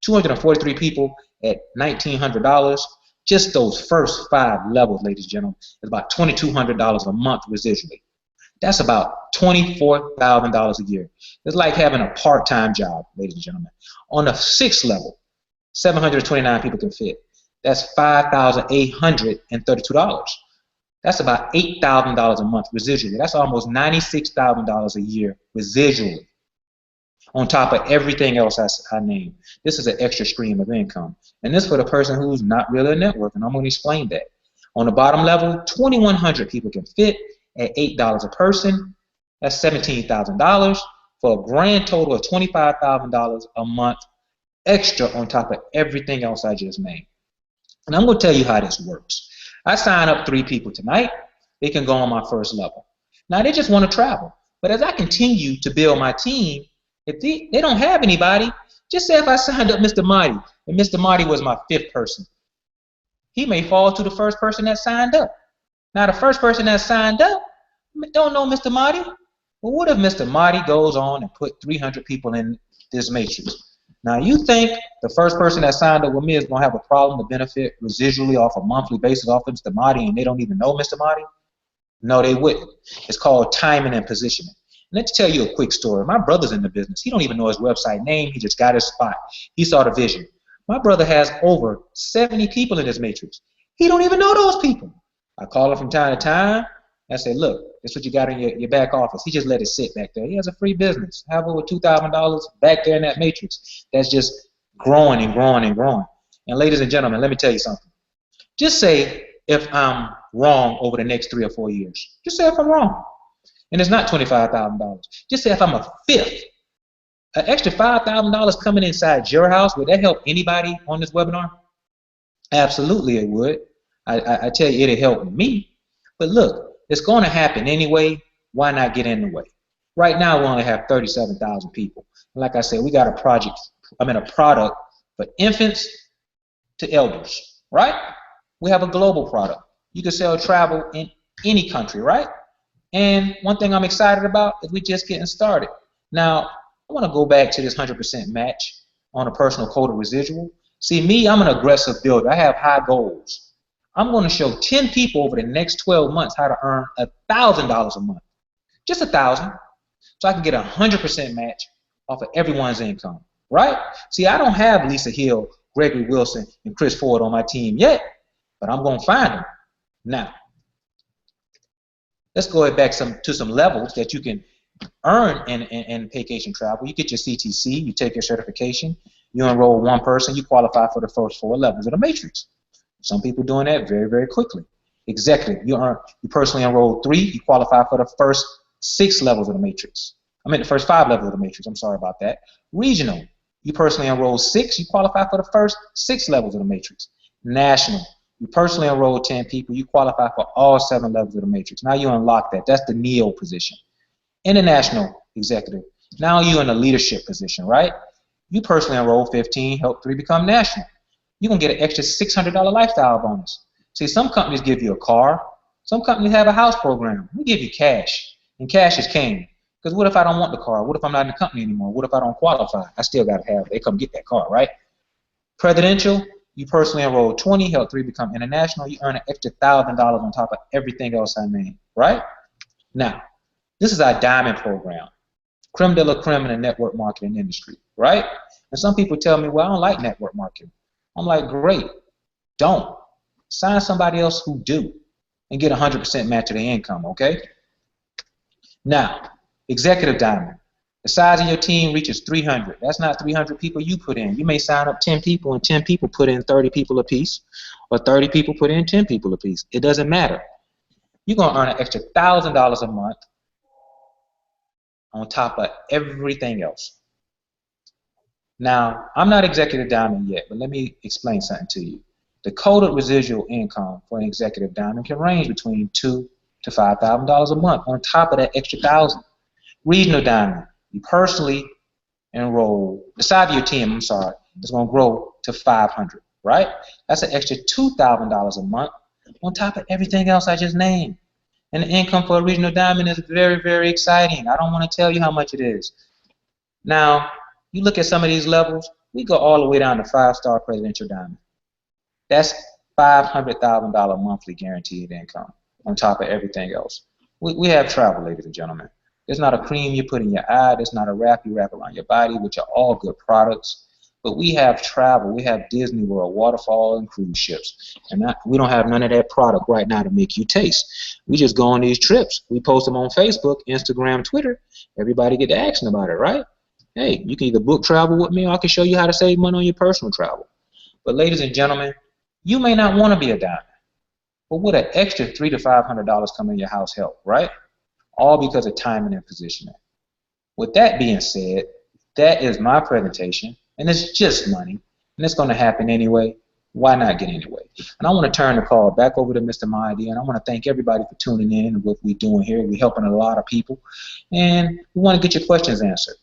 243 people at $1,900. Just those first 5 levels, ladies and gentlemen, is about $2,200 a month residually. That's about $24,000 a year. It's like having a part-time job, ladies and gentlemen. On the 6th level, 729 people can fit. That's $5,832. That's about $8,000 a month residually. That's almost $96,000 a year residually, on top of everything else I named. This is an extra stream of income. And this for the person who's not really a network, and I'm going to explain that. On the bottom level, 2,100 people can fit at $8 a person. That's $17,000 for a grand total of $25,000 a month extra on top of everything else I just named. And I'm going to tell you how this works. I sign up 3 people tonight. They can go on my first level. Now, they just want to travel. But as I continue to build my team, if they don't have anybody, just say if I signed up Mr. Marty, and Mr. Marty was my 5th person, he may fall to the first person that signed up. Now, the first person that signed up don't know Mr. Marty. Well, what if Mr. Marty goes on and put 300 people in this matrix? Now, you think the first person that signed up with me is going to have a problem to benefit residually off a monthly basis off of Mr. Marty, and they don't even know Mr. Marty? No, they wouldn't. It's called timing and positioning. Let's tell you a quick story. My brother's in the business. He don't even know his website name. He just got his spot. He saw the vision. My brother has over 70 people in his matrix. He don't even know those people. I call him from time to time. I say, look, that's what you got in your back office. He just let it sit back there. He has a free business. Have over $2,000 back there in that matrix. That's just growing and growing and growing. And ladies and gentlemen, let me tell you something. Just say if I'm wrong over the next 3 or 4 years. Just say if I'm wrong. And it's not $25,000. Just say if I'm a 5th. An extra $5,000 coming inside your house, would that help anybody on this webinar? Absolutely it would. I tell you, it'll help me. But look, it's going to happen anyway. Why not get in the way? Right now, we only have 37,000 people. And like I said, we got a product for infants to elders, right? We have a global product. You can sell travel in any country, right? And one thing I'm excited about is we're just getting started. Now, I want to go back to this 100% match on a personal quota residual. See, me, I'm an aggressive builder. I have high goals. I'm going to show 10 people over the next 12 months how to earn $1,000 a month. Just 1,000. So I can get a 100% match off of everyone's income, right? See, I don't have Lisa Hill, Gregory Wilson, and Chris Ford on my team yet, but I'm going to find them. Now, let's go back to some levels that you can earn in Paycation travel. You get your CTC, you take your certification, you enroll 1 person, you qualify for the first 4 levels of the matrix. Some people doing that very, very quickly. Executive, you personally enroll 3, you qualify for the first 6 levels of the matrix. The first 5 levels of the matrix, I'm sorry about that. Regional, you personally enroll 6, you qualify for the first 6 levels of the matrix. National, you personally enroll 10 people, you qualify for all 7 levels of the matrix. Now you unlock that. That's the NEO position. International executive, now you're in a leadership position, right? You personally enroll 15, help 3 become national. you're going to get an extra $600 lifestyle bonus. See, some companies give you a car. Some companies have a house program. We give you cash, and cash is king. Because what if I don't want the car? What if I'm not in the company anymore? What if I don't qualify? I still got to have, they come get that car, right? Presidential, you personally enroll 20, help 3 become international, you earn an extra $1,000 on top of everything else I named, right? Now, this is our diamond program, creme de la creme in the network marketing industry, right? And some people tell me, well, I don't like network marketing. I'm like, great, don't. Sign somebody else who do and get 100% match of their income, okay? Now, executive diamond. The size of your team reaches 300. That's not 300 people you put in. You may sign up 10 people and 10 people put in 30 people apiece, or 30 people put in 10 people apiece. It doesn't matter. You're going to earn an extra $1,000 a month on top of everything else. Now, I'm not executive diamond yet, but let me explain something to you. The coded residual income for an executive diamond can range between $2,000 to $5,000 a month on top of that extra $1,000. Regional diamond, you personally enroll, the size of your team, I'm sorry, is going to grow to 500, right? That's an extra $2,000 a month on top of everything else I just named. And the income for a regional diamond is very, very exciting. I don't want to tell you how much it is. Now, you look at some of these levels, we go all the way down to 5-star presidential diamond. That's $500,000 monthly guaranteed income on top of everything else. We have travel, ladies and gentlemen. There's not a cream you put in your eye. There's not a wrap you wrap around your body, which are all good products. But we have travel. We have Disney World, waterfall, and cruise ships. And we don't have none of that product right now to make you taste. We just go on these trips. We post them on Facebook, Instagram, Twitter. Everybody get to action about it, right? Hey, you can either book travel with me, or I can show you how to save money on your personal travel. But ladies and gentlemen, you may not want to be a diamond. But would an extra $300 to $500 come in your house help, right? All because of timing and positioning. With that being said, that is my presentation, and it's just money, and it's going to happen anyway. Why not get anyway? And I want to turn the call back over to Mr. Mahdi, and I want to thank everybody for tuning in and what we're doing here. We're helping a lot of people, and we want to get your questions answered.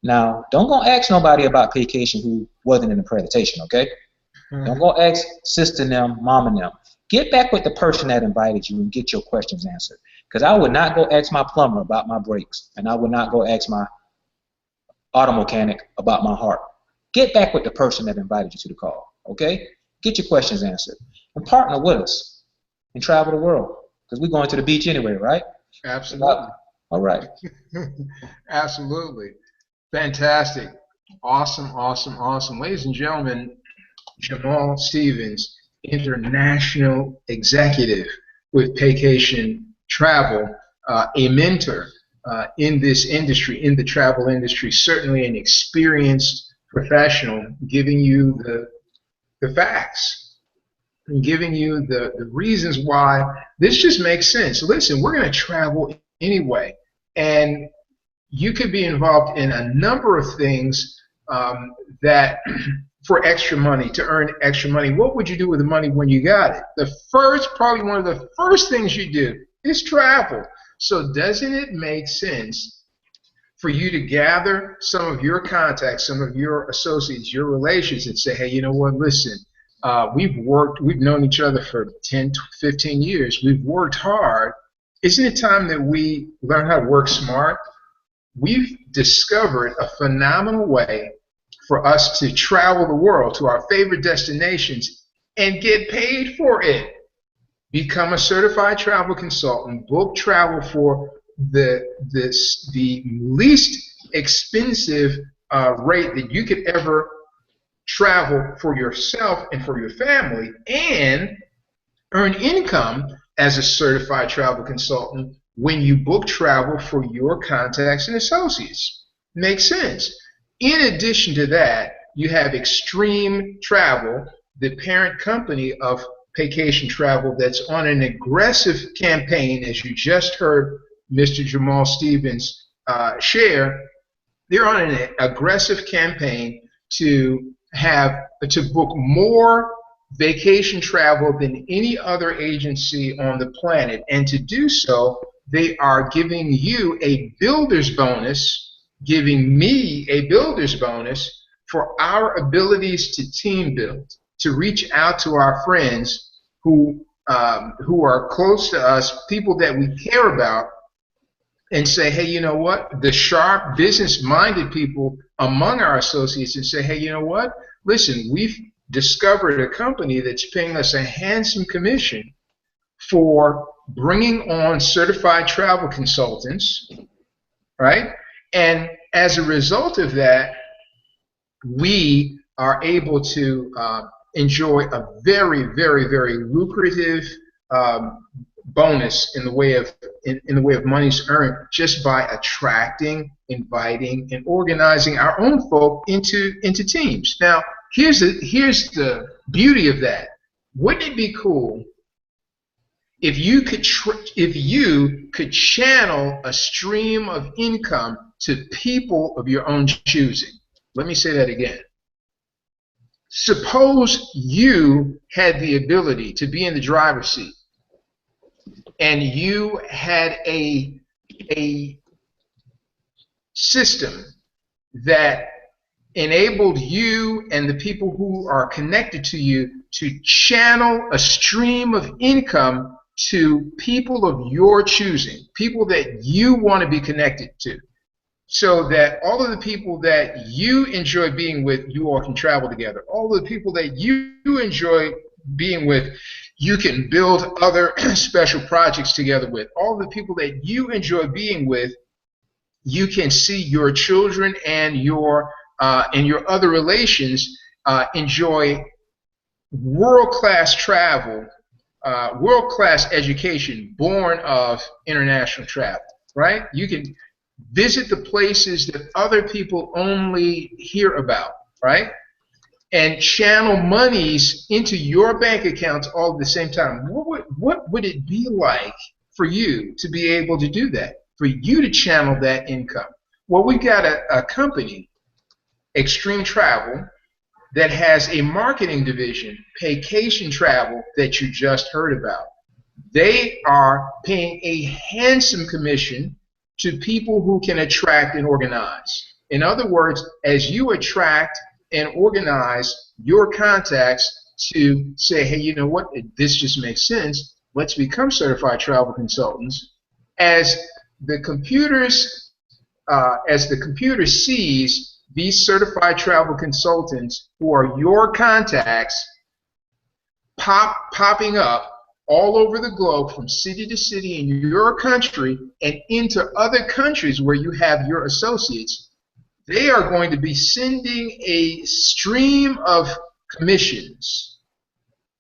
Now, don't go ask nobody about Paycation who wasn't in the presentation, okay? Don't go ask sister and them, mom and them. Get back with the person that invited you and get your questions answered. Because I would not go ask my plumber about my brakes, and I would not go ask my auto mechanic about my heart. Get back with the person that invited you to the call, okay? Get your questions answered. And partner with us and travel the world. Because we're going to the beach anyway, right? Absolutely. All right. Absolutely. Fantastic. Awesome, awesome, awesome. Ladies and gentlemen, Jamal Stevens, international executive with Paycation Travel, a mentor in this industry, in the travel industry, certainly an experienced professional, giving you the facts, and giving you the reasons why this just makes sense. Listen, we're going to travel anyway, and you could be involved in a number of things that for extra money, to earn extra money. What would you do with the money when you got it? Probably one of the first things you do is travel. So doesn't it make sense for you to gather some of your contacts, some of your associates, your relations, and say, hey, you know what, listen, we've known each other for 10, 15 years. We've worked hard. Isn't it time that we learn how to work smart? We've discovered a phenomenal way for us to travel the world to our favorite destinations and get paid for it. Become a certified travel consultant, book travel for the least expensive rate that you could ever travel for yourself and for your family, and earn income as a certified travel consultant when you book travel for your contacts and associates. Makes sense. In addition to that, you have Extreme Travel, the parent company of Paycation Travel, that's on an aggressive campaign, as you just heard Mr. Jamal Stevens share. They're on an aggressive campaign to book more vacation travel than any other agency on the planet, and to do so, they are giving you a builder's bonus, giving me a builder's bonus for our abilities to team build, to reach out to our friends who are close to us, people that we care about, and say, hey, you know what? The sharp, business-minded people among our associates, and say, hey, you know what? Listen, we've discovered a company that's paying us a handsome commission for bringing on certified travel consultants, right? And as a result of that, we are able to enjoy a very, very, very lucrative bonus in the way of monies earned just by attracting, inviting, and organizing our own folk into teams. Now, here's the beauty of that. Wouldn't it be cool if you could channel a stream of income to people of your own choosing? Let me say that again. Suppose you had the ability to be in the driver's seat, and you had a system that enabled you and the people who are connected to you to channel a stream of income to people of your choosing, people that you want to be connected to, so that all of the people that you enjoy being with, you all can travel together. All of the people that you enjoy being with, you can build other special projects together with. All the people that you enjoy being with, you can see your children and your other relations enjoy world-class travel, world-class education born of international travel, right? You can visit the places that other people only hear about, right? And channel monies into your bank accounts all at the same time. What would it be like for you to be able to do that, for you to channel that income? Well, we've got a company, Extreme Travel, that has a marketing division, Paycation Travel, that you just heard about. They are paying a handsome commission to people who can attract and organize. In other words, as you attract and organize your contacts to say, hey, you know what, this just makes sense, let's become certified travel consultants. As the computer sees these certified travel consultants who are your contacts popping up all over the globe from city to city in your country and into other countries where you have your associates, they are going to be sending a stream of commissions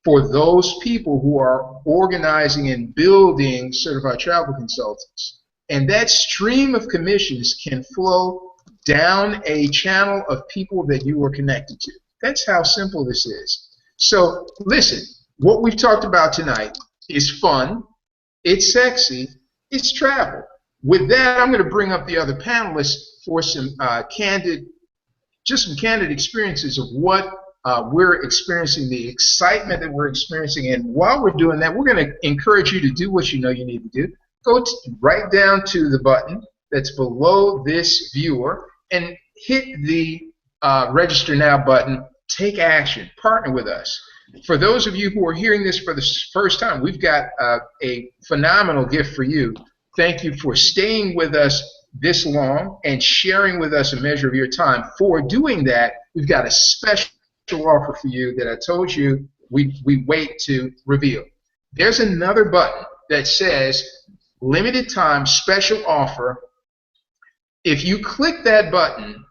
for those people who are organizing and building certified travel consultants. And that stream of commissions can flow down a channel of people that you are connected to. That's how simple this is. So listen, what we've talked about tonight is fun, it's sexy, it's travel. With that, I'm going to bring up the other panelists for some candid experiences of what we're experiencing, the excitement that we're experiencing. And while we're doing that, we're going to encourage you to do what you know you need to do. Go right down to the button that's below this viewer and hit the register now button. Take action. Partner with us. For those of you who are hearing this for the first time, we've got a phenomenal gift for you. Thank you for staying with us this long and sharing with us a measure of your time. For doing that, we've got a special offer for you that I told you we wait to reveal. There's another button that says limited time special offer. If you click that button,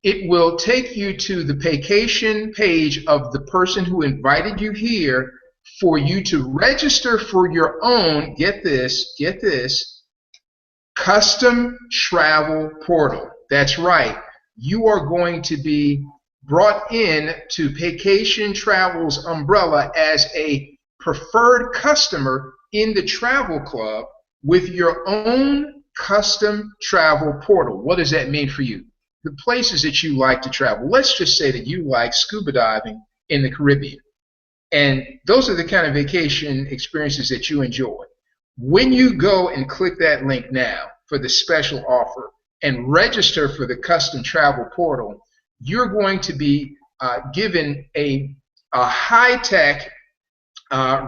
it will take you to the Paycation page of the person who invited you here for you to register for your own, get this, custom travel portal. That's right. You are going to be brought in to Paycation Travel's umbrella as a preferred customer in the travel club with your own custom travel portal. What does that mean for you? The places that you like to travel. Let's just say that you like scuba diving in the Caribbean. And those are the kind of vacation experiences that you enjoy. When you go and click that link now for the special offer and register for the custom travel portal, you're going to be given a a high-tech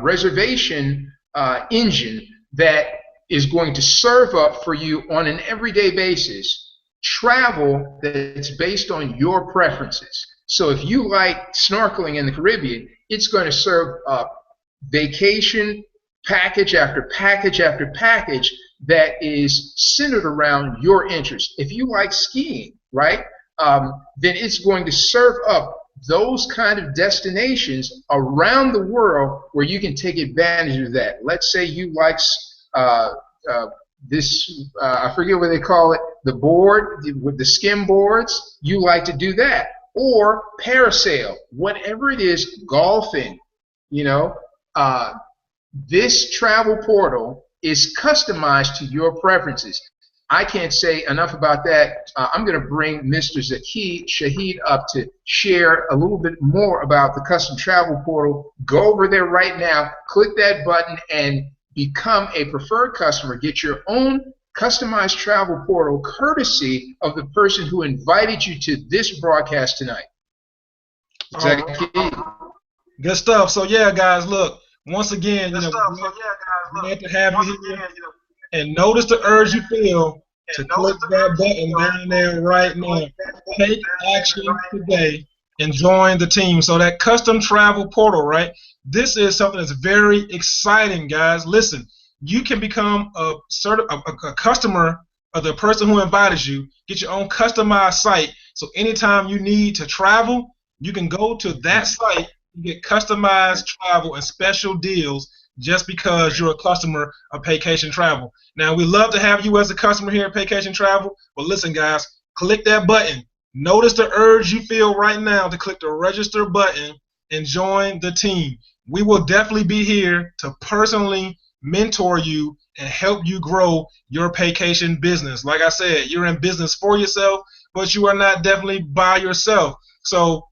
reservation engine that is going to serve up for you on an everyday basis travel that's based on your preferences. So if you like snorkeling in the Caribbean, it's going to serve up vacation package after package after package that is centered around your interest. If you like skiing, right, then it's going to serve up those kind of destinations around the world where you can take advantage of that. Let's say you like I forget what they call it, the board with the skim boards. You like to do that, or parasail, whatever it is, golfing. You know, this travel portal is customized to your preferences. I can't say enough about that. I'm going to bring Mr. Zaki Shahid up to share a little bit more about the custom travel portal. Go over there right now, click that button, and become a preferred customer. Get your own customized travel portal courtesy of the person who invited you to this broadcast tonight. Zaki. Good stuff. So yeah, guys, look, once again, we're glad to have you here. And notice the urge you feel to click that button down there right now. Take action today and join the team. So that custom travel portal, right? This is something that's very exciting, guys. Listen, you can become a customer of the person who invited you. Get your own customized site. So anytime you need to travel, you can go to that site and get customized travel and special deals just because you're a customer of Paycation Travel. Now, we love to have you as a customer here at Paycation Travel, but listen, guys, click that button. Notice the urge you feel right now to click the register button and join the team. We will definitely be here to personally mentor you and help you grow your Paycation business. Like I said, you're in business for yourself, but you are not definitely by yourself. So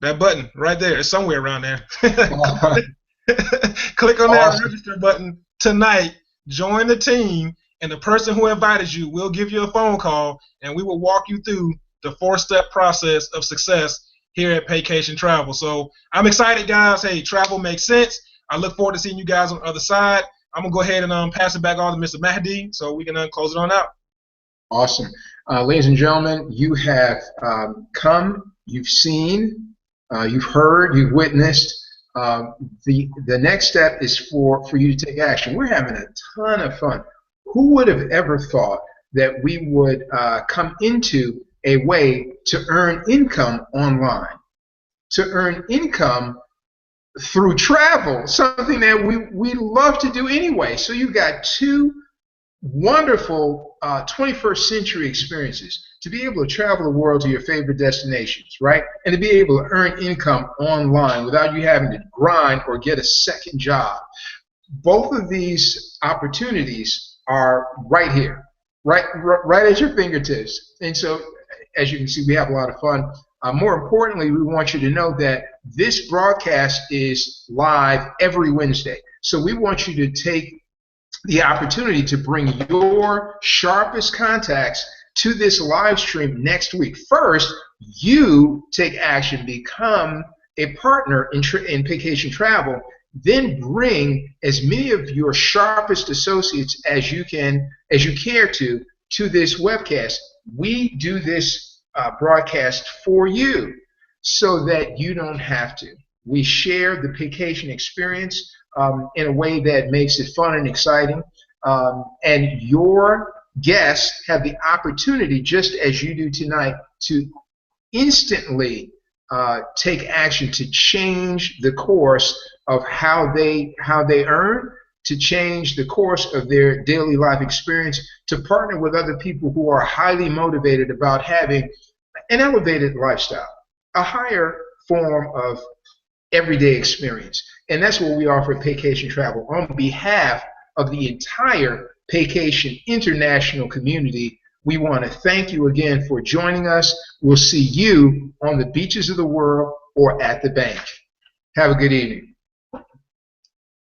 that button right there is somewhere around there. Click on that register button tonight, join the team, and the person who invited you will give you a phone call, and we will walk you through the 4-step process of success here at Paycation Travel. So I'm excited, guys. Hey, travel makes sense. I look forward to seeing you guys on the other side. I'm going to go ahead and pass it back on to Mr. Mahdi so we can close it on out. Awesome. Ladies and gentlemen, you have come, you've seen, you've heard, you've witnessed. The next step is for you to take action. We're having a ton of fun. Who would have ever thought that we would come into a way to earn income online, to earn income through travel, something that we love to do anyway. So you've got two wonderful 21st century experiences to be able to travel the world to your favorite destinations, right? And to be able to earn income online without you having to grind or get a second job. Both of these opportunities are right here, right at your fingertips. And so, as you can see, we have a lot of fun. More importantly, we want you to know that this broadcast is live every Wednesday. So we want you to take the opportunity to bring your sharpest contacts to this live stream next week. First, you take action, become a partner in Paycation Travel, then bring as many of your sharpest associates as you care to this webcast. We do this broadcast for you so that you don't have to. We share the Paycation experience in a way that makes it fun and exciting, and your guests have the opportunity, just as you do tonight, to instantly take action to change the course of how they earn, to change the course of their daily life experience, to partner with other people who are highly motivated about having an elevated lifestyle, a higher form of everyday experience. And that's what we offer at Paycation Travel. On behalf of the entire Paycation International community, we want to thank you again for joining us. We'll see you on the beaches of the world or at the bank. Have a good evening.